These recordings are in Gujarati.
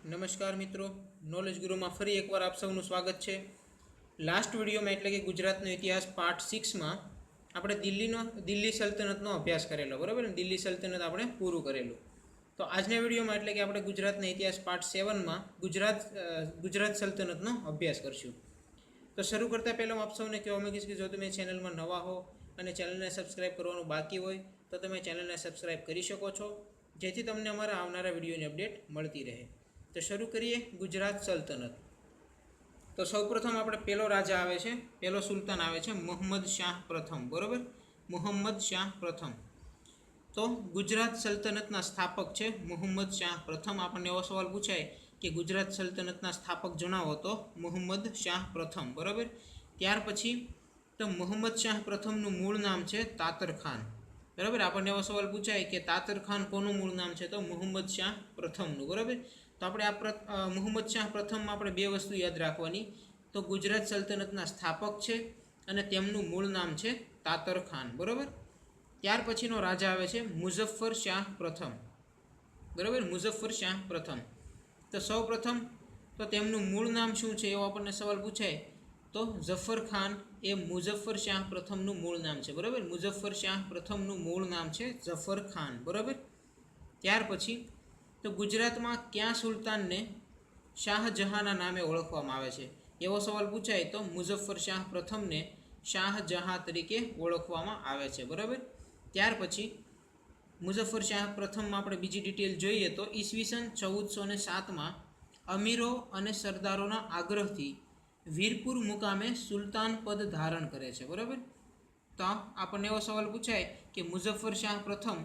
नमस्कार मित्रों, नॉलेज गुरु में फरी एक बार आप सबनु स्वागत है। लास्ट विडियो में एटले कि गुजरातनो इतिहास पार्ट 6 में આપણે દિલ્હી સલ્તનતનો અભ્યાસ કરેલો, બરાબર ને? દિલ્હી સલ્તનત આપણે પૂરું કરેલું. તો આજના વિડીયોમાં એટલે કે આપણે ગુજરાતના ઇતિહાસ પાર્ટ 7માં ગુજરાત સલ્તનતનો અભ્યાસ કરશું. તો શરૂ કરતાં પહેલાં હું આપ સૌને કહેવા માંગીશ કે જો તમે ચેનલમાં નવા હો અને ચેનલને સબસ્ક્રાઈબ કરવાનું બાકી હોય તો તમે ચેનલને સબસ્ક્રાઈબ કરી શકો છો, જેથી તમને અમારા આવનારા વિડીયોની અપડેટ મળતી રહે. તો શરૂ કરીએ ગુજરાત સલ્તનત. તો સૌપ્રથમ આપણે પહેલો રાજા આવે છે, પહેલો સુલતાન આવે છે મુહમ્મદ શાહ પ્રથમ, બરાબર? મુહમ્મદ શાહ પ્રથમ. તો ગુજરાત સલ્તનતના સ્થાપક છે મુહમ્મદ શાહ પ્રથમ. આપણને એવો સવાલ પૂછાય કે ગુજરાત સલ્તનતના સ્થાપક જણાવો, તો મુહમ્મદ શાહ પ્રથમ, બરાબર. ત્યાર પછી તો મુહમ્મદ શાહ પ્રથમનું મૂળ નામ છે તાતર ખાન, બરાબર. આપણને એવો સવાલ પૂછાય કે તાતર ખાન કોનું મૂળ નામ છે, તો મુહમ્મદ શાહ પ્રથમનું, બરાબર. તો આપણે આ મુહમ્મદ શાહ પ્રથમમાં આપણે બે વસ્તુ યાદ રાખવાની. તો ગુજરાત સલ્તનતના સ્થાપક છે અને તેમનું મૂળ નામ છે તાતર ખાન, બરાબર. ત્યાર પછીનો રાજા આવે છે મુઝફ્ફર શાહ પ્રથમ, બરાબર. મુઝફ્ફર શાહ પ્રથમ. તો સૌ પ્રથમ તો તેમનું મૂળ નામ શું છે એવો આપણને સવાલ પૂછાય, તો ઝફર ખાન એ મુઝફ્ફર શાહ પ્રથમનું મૂળ નામ છે, બરાબર. મુઝફ્ફર શાહ પ્રથમનું મૂળ નામ છે ઝફર ખાન, બરાબર. ત્યાર પછી તો ગુજરાતમાં કયા સુલતાનને શાહજહાંના નામે ઓળખવામાં આવે છે એવો સવાલ પૂછાય, તો મુઝફ્ફર શાહ પ્રથમને શાહજહાં તરીકે ઓળખવામાં આવે છે, બરાબર. ત્યાર પછી મુઝફ્ફર શાહ પ્રથમમાં આપણે બીજી ડિટેલ જોઈએ તો ઈસવીસન 1407માં અમીરો અને સરદારોના આગ્રહથી વીરપુર મુકામે સુલતાન પદ ધારણ કરે છે, બરાબર. તો આપણને એવો સવાલ પૂછાય કે મુઝફ્ફર શાહ પ્રથમ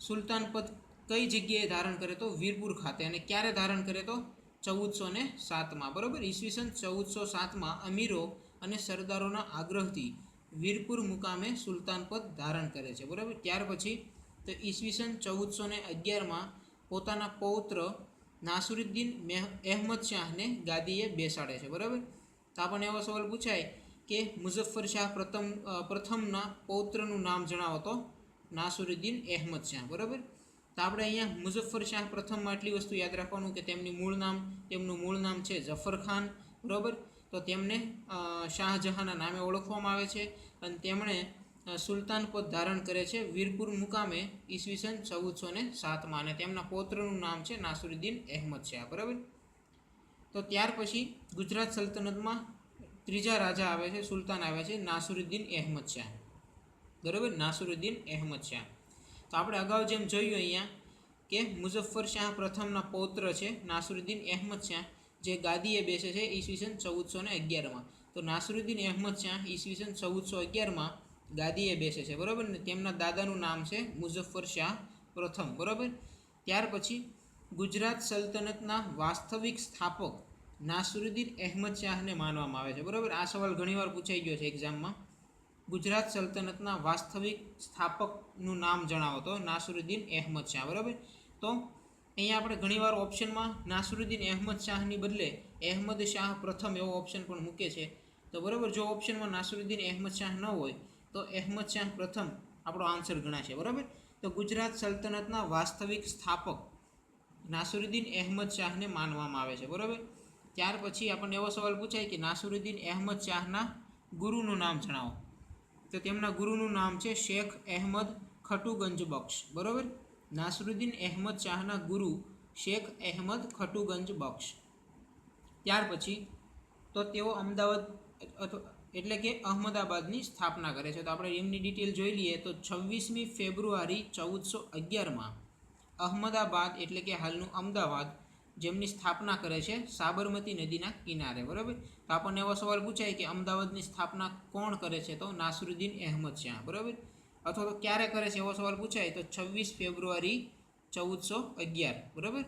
સુલતાન પદ કઈ જગ્યાએ ધારણ કરે, તો વીરપુર ખાતે. અને ક્યારે ધારણ કરે, તો 1407માં, બરાબર. ઈસવીસન 1407માં અમીરો અને સરદારોના આગ્રહથી વીરપુર મુકામે સુલતાન પદ ધારણ કરે છે, બરાબર. ત્યાર પછી તો ઈસવીસન 1411માં પોતાના પૌત્ર નાસરુદ્દીન અહેમદ શાહને ગાદીએ બેસાડે છે, બરાબર. તો આપણને એવો સવાલ પૂછાય કે મુઝફ્ફર શાહ પ્રથમના પૌત્રનું નામ જણાવો, તો નાસરુદ્દીન અહેમદ શાહ, બરાબર. તો આપણે અહીંયા મુઝફ્ફર શાહ પ્રથમમાં એટલી વસ્તુ યાદ રાખવાનું કે તેમનું મૂળ નામ છે ઝફર ખાન, બરાબર. તો તેમને શાહજહાંના નામે ઓળખવામાં આવે છે અને તેમણે સુલતાન પદ ધારણ કરે છે વીરપુર મુકામે ઈસવીસન 1407માં, અને તેમના પૌત્રનું નામ છે નાસરુદ્દીન અહેમદ શાહ, બરાબર. તો ત્યાર પછી ગુજરાત સલ્તનતમાં ત્રીજા રાજા આવે છે, સુલતાન આવે છે નાસરુદ્દીન અહેમદ શાહ, બરાબર. નાસરુદ્દીન અહેમદ શાહ. તો આપણે અગાઉ જેમ જોયું અહીંયા કે મુઝફ્ફર શાહ પ્રથમના પૌત્ર છે નાસરુદ્દીન અહેમદ શાહ, જે ગાદીએ બેસે છે ઈસવીસન 1411માં. તો નાસરુદ્દીન અહેમદ શાહ ઈસવીસન 1411માં ગાદીએ બેસે છે, બરાબર. ને તેમના દાદાનું નામ છે મુઝફ્ફર શાહ પ્રથમ, બરાબર. ત્યાર પછી ગુજરાત સલ્તનતના વાસ્તવિક સ્થાપક નાસરુદ્દીન અહેમદ શાહને માનવામાં આવે છે, બરાબર. આ સવાલ ઘણીવાર પૂછાઈ ગયો છે એક્ઝામમાં. ગુજરાત સલ્તનતના વાસ્તવિક સ્થાપકનું નામ જણાવો, તો નાસરુદ્દીન અહેમદ શાહ, બરાબર. તો અહીંયા આપણે ઘણીવાર ઓપ્શનમાં નાસરુદ્દીન અહેમદ શાહની બદલે અહેમદ શાહ પ્રથમ એવો ઓપ્શન પણ મૂકે છે. તો બરાબર, જો ઓપ્શનમાં નાસરુદ્દીન અહેમદ શાહ ન હોય તો અહેમદ શાહ પ્રથમ આપણો આન્સર ગણાશે, બરાબર. તો ગુજરાત સલ્તનતના વાસ્તવિક સ્થાપક નાસરુદ્દીન અહેમદ શાહને માનવામાં આવે છે, બરાબર. ત્યાર પછી આપણને એવો સવાલ પૂછાય કે નાસરુદ્દીન અહેમદ શાહના ગુરુનું નામ જણાવો, તો તેમના ગુરુનું નામ છે શેખ અહેમદ ખટુગંજ બક્ષ, બરાબર. નાસરુદ્દીન અહેમદ શાહના ગુરુ શેખ અહેમદ ખટુગંજ બક્ષ. ત્યાર પછી તો તેઓ અમદાવાદ એટલે કે અહમદાબાદની સ્થાપના કરે છે. તો આપણે એમની ડિટેલ જોઈ લઈએ તો 26મી ફેબ્રુઆરી 1411માં અહમદાબાદ એટલે કે હાલનું અમદાવાદ જેમની સ્થાપના કરે છે સાબરમતી નદીના કિનારે, બરાબર. તો આપણને એવો સવાલ પૂછાય કે અમદાવાદની સ્થાપના કોણ કરે છે, તો નાસરુદ્દીન અહેમદ શાહ, બરાબર. અથવા તો ક્યારે કરે છે એવો સવાલ પૂછાય તો 26 ફેબ્રુઆરી 1411, બરાબર.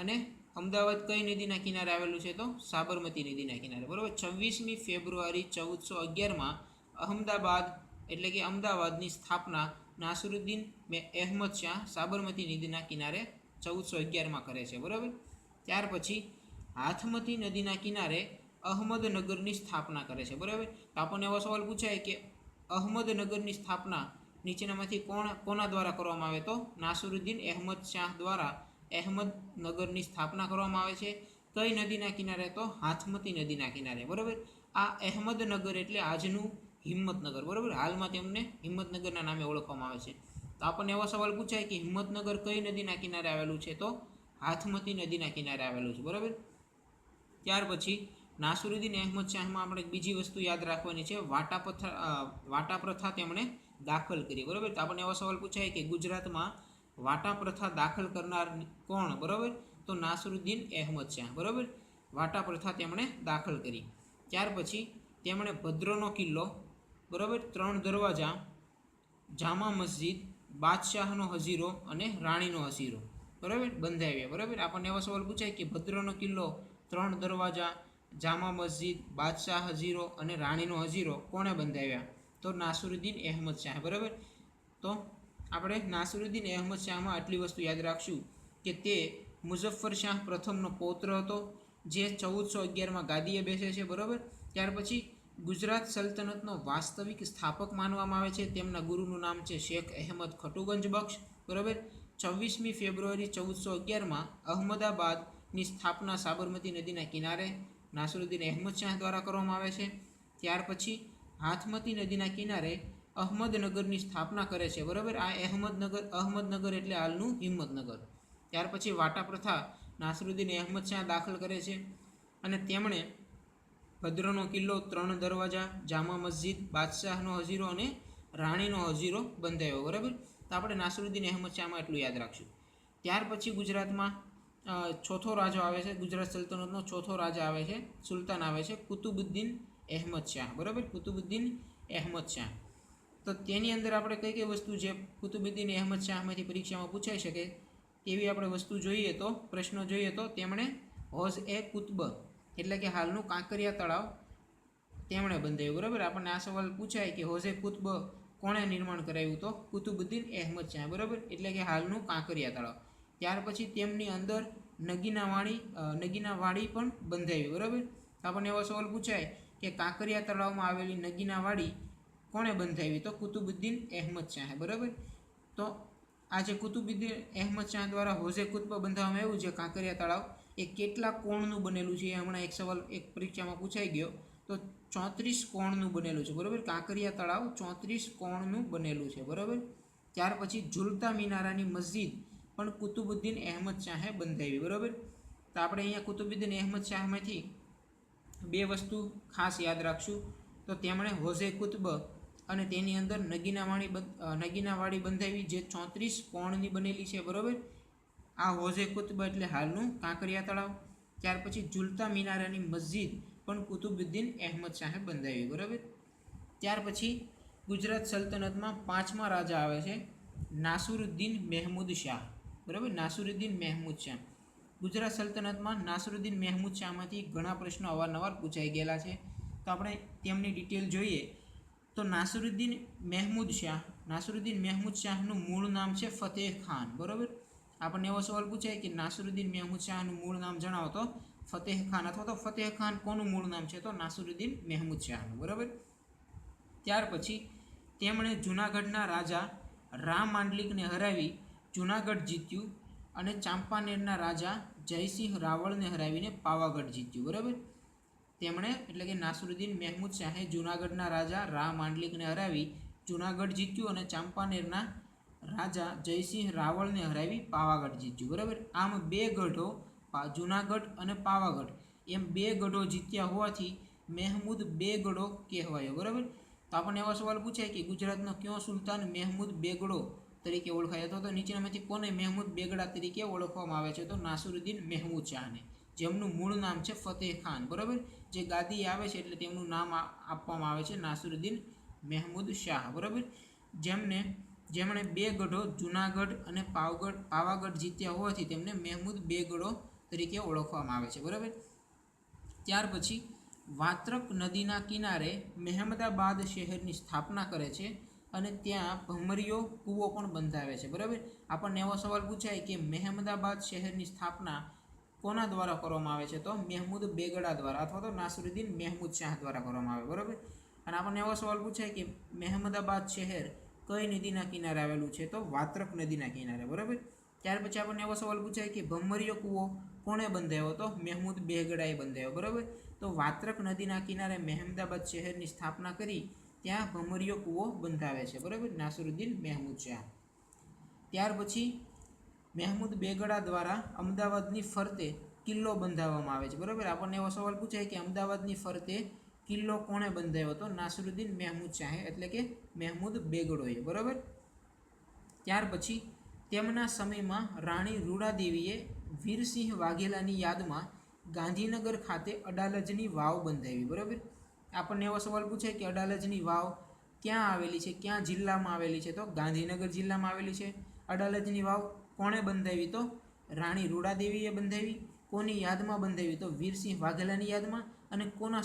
અને અમદાવાદ કઈ નદીના કિનારે આવેલું છે, તો સાબરમતી નદીના કિનારે, બરાબર. 26મી ફેબ્રુઆરી 1411માં અહમદાબાદ એટલે કે અમદાવાદની સ્થાપના નાસરુદ્દીન અહેમદ શાહ સાબરમતી નદીના કિનારે 1411માં કરે છે, બરાબર. ત્યાર પછી હાથમતી નદીના કિનારે અહમદનગરની સ્થાપના કરે છે, બરાબર. તો આપણને એવો સવાલ પૂછાય કે અહમદનગરની સ્થાપના નીચેનામાંથી કોના દ્વારા કરવામાં આવે, તો નાસરુદ્દીન અહેમદ શાહ દ્વારા અહેમદનગરની સ્થાપના કરવામાં આવે છે. કઈ નદીના કિનારે? તો હાથમતી નદીના કિનારે. બરાબર. આ અહેમદનગર એટલે આજનું હિંમતનગર. બરાબર. હાલમાં તેમને હિંમતનગરના નામે ઓળખવામાં આવે છે. તો આપણને એવો સવાલ પૂછાય કે હિંમતનગર કઈ નદીના કિનારે આવેલું છે? તો હાથમતી નદીના કિનારે આવેલું છે. બરાબર. ત્યાર પછી નાસિરુદ્દીન અહેમદ શાહમાં આપણે બીજી વસ્તુ યાદ રાખવાની છે, વાટા પ્રથા તેમણે દાખલ કરી. બરાબર. તો આપણને એવો સવાલ પૂછાય કે ગુજરાતમાં વાટા પ્રથા દાખલ કરનાર કોણ? બરાબર. તો નાસિરુદ્દીન અહેમદ શાહ. બરાબર. વાટા પ્રથા તેમણે દાખલ કરી. ત્યાર પછી તેમણે ભદ્રનો કિલ્લો, બરાબર, 3 દરવાજા, જામા મસ્જિદ, બાદશાહનો હજીરો અને રાણીનો હજીરો, બરાબર, બંધાવ્યા. બરાબર. આપણને એવો સવાલ પૂછાય કે ભદ્રનો કિલ્લો, 3 દરવાજા, જામા મસ્જિદ, બાદશાહ હજીરો અને રાણીનો હજીરો કોણે બંધાવ્યા? તો નાસિરુદ્દીન અહેમદ શાહ. બરાબર. તો આપણે નાસિરુદ્દીન અહેમદ શાહમાં આટલી વસ્તુ યાદ રાખશું કે તે મુઝફ્ફર શાહ પ્રથમનો પૌત્ર હતો, જે 1411માં ગાદીએ બેસે છે. બરાબર. ત્યાર પછી ગુજરાત સલ્તનતનો વાસ્તવિક સ્થાપક માનવામાં આવે છે. તેમના ગુરુનું નામ છે શેખ અહેમદ ખટુગંજ બક્ષ. બરાબર. 24મી ફેબ્રુઆરી 1411માં અહમદાબાદની સ્થાપના સાબરમતી નદીના કિનારે નાસિરુદ્દીન અહેમદ શાહ દ્વારા કરવામાં આવે છે. ત્યાર પછી હાથમતી નદીના કિનારે અહમદનગરની સ્થાપના કરે છે. બરાબર. આ અહમદનગર એટલે હાલનું હિંમતનગર. ત્યાર પછી વાટા પ્રથા નાસિરુદ્દીન અહેમદ શાહ દાખલ કરે છે અને તેમણે ભદ્રનો કિલ્લો, 3 દરવાજા, જામા મસ્જિદ, બાદશાહનો હજીરો અને રાણીનો હજીરો બંધાવ્યો. બરાબર. તો આપણે નાસિરુદ્દીન અહેમદ શાહમાં એટલું યાદ રાખશું. ત્યાર પછી ગુજરાતમાં ચોથો રાજો આવે છે, ગુજરાત સલ્તનતનો ચોથો રાજા આવે છે, સુલતાન આવે છે કુતુબુદ્દીન અહેમદ શાહ. બરાબર. કુતુબુદ્દીન અહેમદ શાહ. તો તેની અંદર આપણે કઈ કઈ વસ્તુ જે કુતુબુદ્દીન અહેમદ શાહમાંથી પરીક્ષામાં પૂછાઈ શકે તેવી આપણે વસ્તુ જોઈએ તો, પ્રશ્નો જોઈએ તો, તેમણે હોઝ એ કુતબ એટલે કે હાલનું કાંકરિયા તળાવ તેમણે બંધાવ્યું. બરાબર. આપણને આ સવાલ પૂછાય કે હોઝે કુતબ કોણે નિર્માણ કરાવ્યું? તો કુતુબુદ્દીન અહેમદ શાહ. બરાબર. એટલે કે હાલનું કાંકરિયા તળાવ. ત્યાર પછી તેમની અંદર નગીનાવાડી પણ બંધાવી. બરાબર. આપણને એવો સવાલ પૂછાય કે કાંકરિયા તળાવમાં આવેલી નગીનાવાડી કોણે બંધાવી? તો કુતુબુદ્દીન અહેમદ શાહે. બરાબર. તો આ જે કુતુબુદ્દીન અહેમદ શાહ દ્વારા હોઝે કુતબ બંધાવવામાં આવ્યું છે કાંકરિયા તળાવ, એ કેટલા કોણનું બનેલું છે? એ હમણાં એક સવાલ એક પરીક્ષામાં પૂછાઈ ગયો. તો 34 કોણનું બનેલું છે. બરાબર. કાંકરિયા તળાવ 34 કોણનું બનેલું છે. બરાબર. ત્યાર પછી ઝુલતા મિનારાની મસ્જિદ પણ કુતુબુદ્દીન અહેમદ શાહે બંધાવી. બરાબર. તો આપણે અહીંયા કુતુબુદ્દીન અહેમદ શાહમાંથી 2 વસ્તુ ખાસ યાદ રાખશું. તો તેમણે હોઝે કુતબ અને તેની અંદર નગીનાવાડી બંધાવી, જે 34 કોણની બનેલી છે. બરાબર. આ હોઝે કુતબ એટલે હાલનું કાંકરિયા તળાવ. ત્યાર પછી ઝુલતા મિનારાની મસ્જિદ પણ કુતુબુદ્દીન અહેમદ શાહે બંધાવી. બરાબર. ત્યાર પછી ગુજરાત સલ્તનતમાં 5મા રાજા આવે છે નાસિરુદ્દીન મહેમૂદ શાહ. બરાબર. નાસિરુદ્દીન મહેમૂદ શાહ. ગુજરાત સલ્તનતમાં નાસિરુદ્દીન મહેમૂદ શાહમાંથી ઘણા પ્રશ્નો અવારનવાર પૂછાઈ ગયેલા છે. તો આપણે તેમની ડિટેલ જોઈએ તો નાસિરુદ્દીન મહેમૂદ શાહનું મૂળ નામ છે ફતેહ ખાન. બરાબર. આપણને એવો સવાલ પૂછાય કે નાસિરુદ્દીન મહેમૂદ શાહનું મૂળ નામ જણાવો, તો ફતેહ ખાન, અથવા તો ફતેહ ખાન કોનું મૂળ નામ છે? તો નાસિરુદ્દીન મહેમૂદ શાહનું. બરાબર. ત્યાર પછી તેમણે જૂનાગઢના રાજા રા માંડલિકને હરાવી જૂનાગઢ જીત્યું અને ચાંપાનેરના રાજા જયસિંહ રાવળને હરાવીને પાવાગઢ જીત્યું. બરાબર. તેમણે એટલે કે નાસિરુદ્દીન મહેમૂદ શાહે જૂનાગઢના રાજા રા માંડલિકને હરાવી જૂનાગઢ જીત્યું અને ચાંપાનેરના રાજા જયસિંહ રાવળને હરાવી પાવાગઢ જીત્યું. બરાબર. આમ 2 ગઢો, જૂનાગઢ અને પાવાગઢ, એમ 2 ગઢો જીત્યા હોવાથી મહેમૂદ 2 ગઢો કહેવાયો. બરાબર. તો આપણને એવો સવાલ પૂછાય કે ગુજરાતનો કયો સુલતાન મહેમૂદ બેગડો તરીકે ઓળખાય, અથવા તો નીચેનામાંથી કોને મહેમૂદ બેગડા તરીકે ઓળખવામાં આવે છે? તો નાસિરુદ્દીન મહેમૂદ શાહને, જેમનું મૂળ નામ છે ફતેહ ખાન. બરાબર. જે ગાદી આવે છે એટલે તેમનું નામ આપવામાં આવે છે નાસિરુદ્દીન મહેમૂદ શાહ. બરાબર. જેમણે 2 ગઢો જૂનાગઢ અને પાવાગઢ જીત્યા હોવાથી તેમને મહેમૂદ બેગડો તરીકે ઓળખવામાં આવે છે. બરાબર. ત્યાર પછી વાત્રક નદીના કિનારે મહેમદાબાદ શહેરની સ્થાપના કરે છે અને ત્યાં ભમરીયો કૂવો પણ બંધાવે છે. બરાબર. આપણને એવો સવાલ પૂછાય કે મહેમદાબાદ શહેરની સ્થાપના કોના દ્વારા કરવામાં આવે છે? તો મહેમૂદ બેગડા દ્વારા, અથવા તો નાસિરુદ્દીન મહેમૂદ શાહ દ્વારા કરવામાં આવે. બરાબર. અને આપણને એવો સવાલ પૂછાય કે મહેમદાબાદ શહેર કઈ નદીના કિનારે આવેલું છે? તો વાત્રક નદીના કિનારે. બરાબર. ત્યાર પછી આપણને એવો સવાલ પૂછાય કે ભમરીયો કૂવો કોણે બંધાવ્યો? તો મહેમૂદ બેગડાએ બંધાવ્યો, બરાબર. તો વાત્રક નદીના કિનારે મહેમદાબાદ શહેરની સ્થાપના કરી ત્યાં ભમરીયો કૂવો બંધાવે છે, બરાબર, નાસિરુદ્દીન મહેમૂદ શાહ. ત્યાર પછી મહેમૂદ બેગડા દ્વારા અમદાવાદની ફરતે કિલ્લો બંધાવવામાં આવે છે, બરાબર. આપણને એવો સવાલ પૂછાય કે અમદાવાદની ફરતે કિલ્લો કોણે બંધાવ્યો? તો નાસિરુદ્દીન મહેમૂદ શાહે, એટલે કે મહેમૂદ બેગડોએ, બરાબર. ત્યાર પછી તેમના સમયમાં રાણી રૂડાદેવીએ વીરસિંહ વાઘેલાની યાદમાં ગાંધીનગર ખાતે અડાલજની વાવ બંધાવી, બરાબર. આપણને એવો સવાલ પૂછાય કે અડાલજની વાવ ક્યાં આવેલી છે, ક્યાં જિલ્લામાં આવેલી છે? તો ગાંધીનગર જિલ્લામાં આવેલી છે. અડાલજની વાવ કોણે બંધાવી? તો રાણી રૂડાદેવીએ બંધાવી. કોની યાદમાં બંધાવી? તો વીરસિંહ વાઘેલાની યાદમાં. અને કોના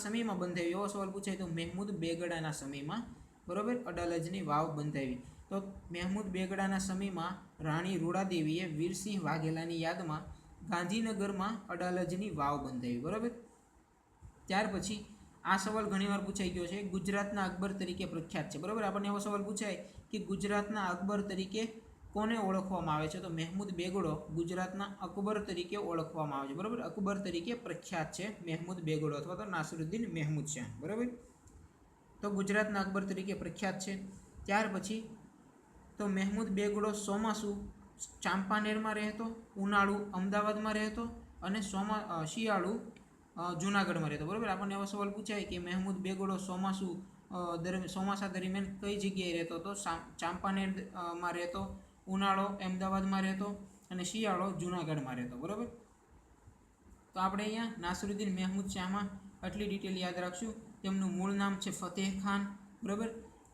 સમયમાં બંધાવી? એવો સવાલ પૂછાય તો મહેમૂદ બેગડાના સમયમાં, બરાબર, અડાલજની વાવ બંધાવી. તો મહેમૂદ બેગડાના સમયમાં રાણી રૂડાદેવીએ વીરસિંહ વાઘેલાની યાદમાં ગાંધીનગરમાં અડાલજની વાવ બંધાવી, બરાબર. ત્યાર પછી આ સવાલ ઘણીવાર પૂછાઈ ગયો છે, ગુજરાતના અકબર તરીકે પ્રખ્યાત છે, બરાબર. આપણને એવો સવાલ પૂછાય કે ગુજરાતના અકબર તરીકે કોને ઓળખવામાં આવે છે? તો મહેમૂદ બેગડો ગુજરાતના અકબર તરીકે ઓળખવામાં આવે છે, બરાબર. અકબર તરીકે પ્રખ્યાત છે મહેમૂદ બેગડો અથવા તો નાસિરુદ્દીન મહેમૂદ શાહ, બરાબર. તો ગુજરાતના અકબર તરીકે પ્રખ્યાત છે. ત્યાર પછી તો મહેમૂદ બેગડો ચોમાસું ચાંપાનેરમાં રહેતો, ઉનાળુ અમદાવાદમાં રહેતો અને શિયાળુ જૂનાગઢમાં રહેતો, બરાબર. આપણને એવો સવાલ પૂછાય કે મહેમૂદ બેગડો ચોમાસા દરમિયાન કઈ જગ્યાએ રહેતો? તો ચાંપાનેરમાં રહેતો, ઉનાળો અમદાવાદમાં રહેતો અને શિયાળો જૂનાગઢમાં રહેતો, બરાબર. તો આપણે અહીંયા નાસિરુદ્દીન મહેમૂદ શાહમાં આટલી ડિટેલ યાદ રાખશું. તેમનું મૂળ નામ છે ફતેહ ખાન, બરાબર.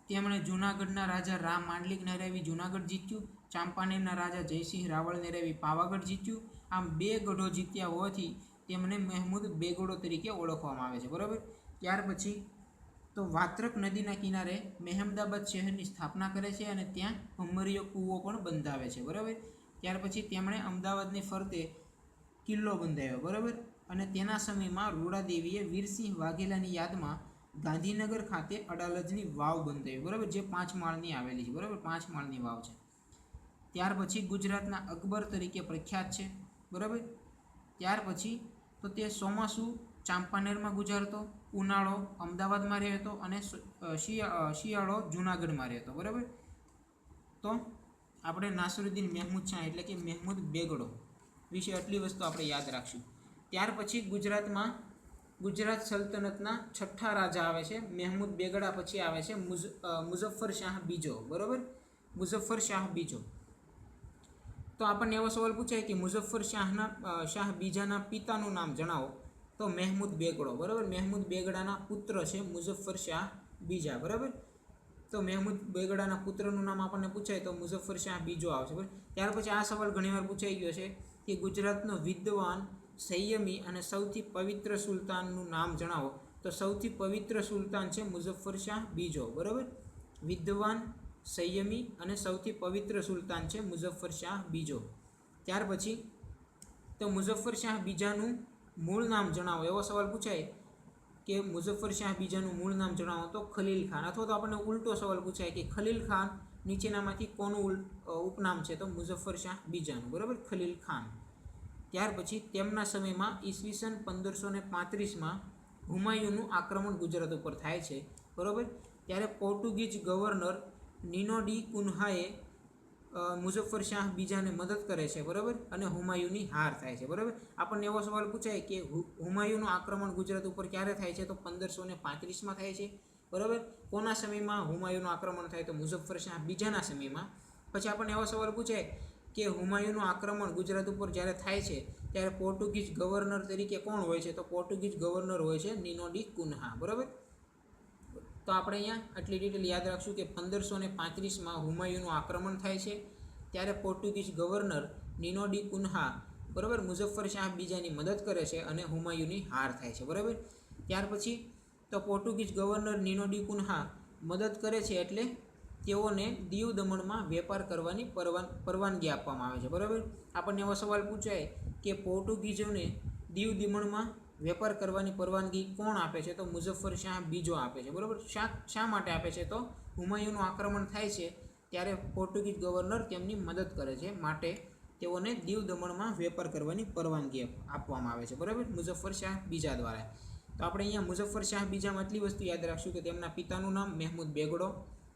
તેમણે જૂનાગઢના રાજા રામ માંડલિકને હરાવી જૂનાગઢ જીત્યું. ચાંપાનેરના રાજા જયસિંહ રાવળને હરાવી પાવાગઢ જીત્યું. આમ 2 ગઢો જીત્યા હોવાથી તેમને મહેમૂદ બેગડો તરીકે ઓળખવામાં આવે છે, બરાબર. ત્યાર પછી તો વાત્રક નદીના કિનારે મહેમદાબાદ શહેરની સ્થાપના કરે છે અને ત્યાં ભમરીયો કૂવો પણ બંધાવે છે, બરાબર. ત્યાર પછી તેમણે અમદાવાદની ફરતે કિલ્લો બંધાવ્યો, બરાબર. અને તેના સમયમાં રૂડાદેવીએ વીરસિંહ વાઘેલાની યાદમાં ગાંધીનગર ખાતે અડાલજની વાવ બંધાવી, બરાબર, જે 5 માળની આવેલી છે, બરાબર, 5 માળની વાવ છે. ત્યાર પછી ગુજરાતના અકબર તરીકે પ્રખ્યાત છે, બરાબર. ત્યાર પછી તો તે ચોમાસું ચાંપાનેરમાં ગુજારતો, ઉનાળો અમદાવાદમાં રહેતો અને શિયાળો જૂનાગઢમાં રહેતો, બરાબર. તો આપણે નાસિરુદ્દીન મહેમૂદ શાહ એટલે કે મહેમૂદ બેગડો વિશે આટલી વસ્તુ આપણે યાદ રાખશું. ત્યાર પછી ગુજરાત સલ્તનતના 6ઠ્ઠા રાજા આવે છે. મહેમૂદ બેગડા પછી આવે છે મુઝફ્ફર શાહ બીજો, બરાબર, મુઝફ્ફર શાહ બીજો. તો આપણને એવો સવાલ પૂછાય કે મુઝફ્ફર શાહ બીજાના પિતાનું નામ જણાવો. તો મહેમૂદ બેગડો, બરાબર. મહેમૂદ બેગડાના પુત્ર છે મુઝફ્ફર શાહ બીજા, બરાબર. તો મહેમૂદ બેગડાના પુત્રનું નામ આપણને પૂછાય તો મુઝફ્ફર શાહ બીજો આવશે, બરાબર. ત્યાર પછી આ સવાલ ઘણીવાર પૂછાઈ ગયો છે કે ગુજરાતનો વિદ્વાન, સંયમી અને સૌથી પવિત્ર સુલતાનનું નામ જણાવો. તો સૌથી પવિત્ર સુલતાન છે મુઝફ્ફર શાહ બીજો, બરાબર. વિદ્વાન, સંયમી અને સૌથી પવિત્ર સુલતાન છે મુઝફ્ફર શાહ બીજો. ત્યાર પછી તો મુઝફ્ફર શાહ બીજાનું મૂળ નામ જણાવો. એવો સવાલ પૂછાય કે મુઝફ્ફર શાહ બીજાનું મૂળ નામ જણાવો. તો ખલીલ ખાન. અથવા તો આપણને ઉલટો સવાલ પૂછાય કે ખલીલ ખાન નીચેનામાંથી કોનું ઉપનામ છે? તો મુઝફ્ફર શાહ બીજાનું, બરાબર, ખલીલ ખાન. ત્યાર પછી તેમના સમયમાં ઈસવીસન 1535માં હુમાયુનું આક્રમણ ગુજરાત ઉપર થાય છે, બરાબર. ત્યારે Portuguese governor Nino D કુન્હાએ Muzaffar Shah બીજાને મદદ કરે છે, બરાબર, અને હુમાયુની હાર થાય છે, બરાબર. આપણને એવો સવાલ પૂછાય કે હુમાયુનું આક્રમણ ગુજરાત ઉપર ક્યારે થાય છે? તો 1535માં થાય છે, બરાબર. કોના સમયમાં હુમાયુનું આક્રમણ થાય? તો મુઝફ્ફર શાહ બીજાના સમયમાં. પછી આપણને એવો સવાલ પૂછાય કે હુમાયુનું આક્રમણ ગુજરાત ઉપર જ્યારે થાય છે ત્યારે પોર્ટુગીઝ ગવર્નર તરીકે કોણ હોય છે? તો પોર્ટુગીઝ ગવર્નર હોય છે નીનો ડી કુન્હા, બરાબર. તો આપણે અહીંયા આટલી ડિટેલ યાદ રાખશું કે 1535માં હુમાયુનું આક્રમણ થાય છે ત્યારે પોર્ટુગીઝ ગવર્નર નીનો ડી કુન્હા, બરાબર, મુઝફ્ફર શાહ બીજાની મદદ કરે છે અને હુમાયુની હાર થાય છે, બરાબર. ત્યાર પછી તો પોર્ટુગીઝ ગવર્નર નીનો ડી કુન્હા મદદ કરે છે એટલે તેઓને દીવ દમણમાં વેપાર કરવાની પરવાનગી આપવામાં આવે છે, બરાબર. આપણને એવો સવાલ પૂછાય કે પોર્ટુગીઝોને દીવ દમણમાં વેપાર કરવાની પરવાનગી કોણ આપે છે? તો મુઝફ્ફર શાહ બીજો આપે છે, બરાબર. શા માટે આપે છે? તો હુમાયુનું આક્રમણ થાય છે ત્યારે પોર્ટુગીઝ ગવર્નર તેમની મદદ કરે છે, માટે તેઓને દીવ દમણમાં વેપાર કરવાની પરવાનગી આપવામાં આવે છે, બરાબર, મુઝફ્ફર શાહ બીજા દ્વારા. તો આપણે અહીંયા મુઝફ્ફર શાહ બીજામાં એટલી વસ્તુ યાદ રાખશું કે તેમના પિતાનું નામ મહેમૂદ બેગડો,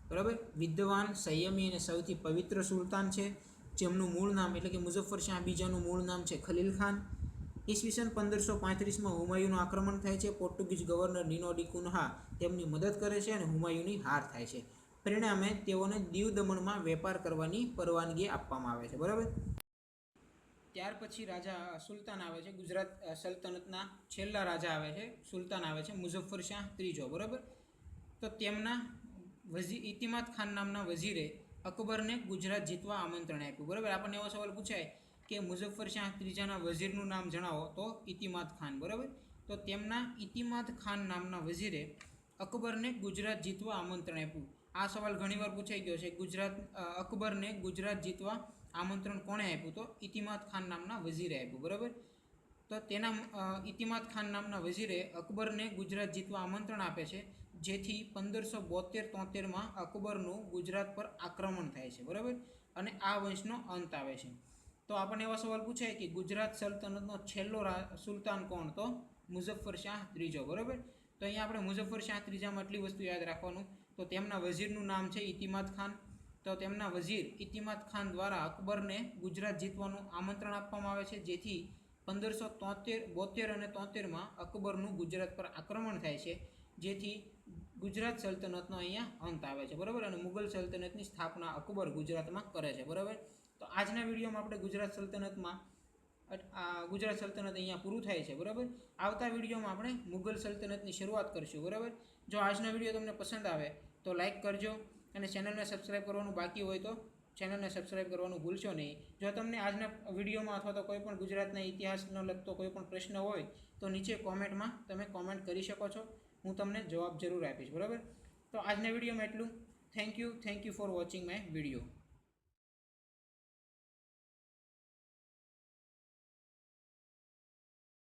બરાબર, વિદ્વાન, સંયમી અને સૌથી પવિત્ર સુલતાન છે, જેમનું મૂળ નામ એટલે કે મુઝફ્ફર શાહ બીજાનું મૂળ નામ છે ખલીલ ખાન. ઈસવીસન 1535માં હુમાયુનું આક્રમણ થાય છે. પોર્ટુગીઝ ગવર્નર નિનો ડી કુન્હા તેમની મદદ કરે છે અને હુમાયુની હાર થાય છે. પરિણામે તેઓને દીવ દમણમાં વેપાર કરવાની પરવાનગી આપવામાં આવે છે, બરાબર. ત્યાર પછી રાજા સુલતાન આવે છે. ગુજરાત સલ્તનતના છેલ્લા રાજા આવે છે, સુલતાન આવે છે મુઝફ્ફર શાહ ત્રીજો, બરાબર. તો તેમના ઇતિમાદ ખાન નામના વઝીરે અકબરને ગુજરાત જીતવા આમંત્રણ આપ્યું, બરાબર. આપણને એવો સવાલ પૂછાય કે મુઝફ્ફર શાહ ત્રીજાના વઝીરનું નામ જણાવો, તો ઇતિમાદ ખાન, બરાબર. તો તેમના ઇતિમાદ ખાન નામના વઝીરે અકબરને ગુજરાત જીતવા આમંત્રણ આપ્યું. આ સવાલ ઘણીવાર પૂછાઈ ગયો છે. અકબરને ગુજરાત જીતવા આમંત્રણ કોણે આપ્યું? તો ઇતિમાદ ખાન નામના વઝીરે આપ્યું, બરાબર. તો તેના ઇતિમાદ ખાન નામના વઝીરે અકબરને ગુજરાત જીતવા આમંત્રણ આપે છે, જેથી 1572-73માં અકબરનું ગુજરાત પર આક્રમણ થાય છે, બરાબર, અને આ વંશનો અંત આવે છે. તો આપણને એવા સવાલ પૂછાય કે ગુજરાત સલ્તનતનો છેલ્લો સુલતાન કોણ? તો મુઝફ્ફર શાહ ત્રીજો, બરાબર. તો અહીંયા આપણે મુઝફ્ફર શાહ ત્રીજામાં એટલી વસ્તુ યાદ રાખવાનું, તો તેમના વઝીરનું નામ છે ઇતિમાદ ખાન. તો તેમના વઝીર ઇતિમાદ ખાન દ્વારા અકબરને ગુજરાત જીતવાનું આમંત્રણ આપવામાં આવે છે, જેથી 1572 અને 73માં અકબરનું ગુજરાત પર આક્રમણ થાય છે, જેથી ગુજરાત સલ્તનતનો અહીંયા અંત આવે છે, બરાબર, અને મુગલ સલ્તનતની સ્થાપના અકબર ગુજરાતમાં કરે છે, બરાબર. તો આજના વિડીયોમાં આપણે ગુજરાત સલ્તનત અહીંયા પૂરું થાય છે, બરાબર. આવતા વિડીયોમાં આપણે મુગલ સલ્તનતની શરૂઆત કરીશું, બરાબર. જો આજનો વિડીયો તમને પસંદ આવે તો લાઇક કરજો, અને ચેનલને સબસ્ક્રાઈબ કરવાનું બાકી હોય તો ચેનલને સબસ્ક્રાઈબ કરવાનું ભૂલશો નહીં. જો તમને આજના વિડીયોમાં અથવા તો કોઈ પણ ગુજરાતના ઇતિહાસનો લગતો કોઈ પણ પ્રશ્ન હોય તો નીચે કોમેન્ટમાં તમે કોમેન્ટ કરી શકો છો, હું તમને જવાબ જરૂર આપીશ, બરાબર. તો આજના વિડીયોમાં એટલું. Thank you for watching my video.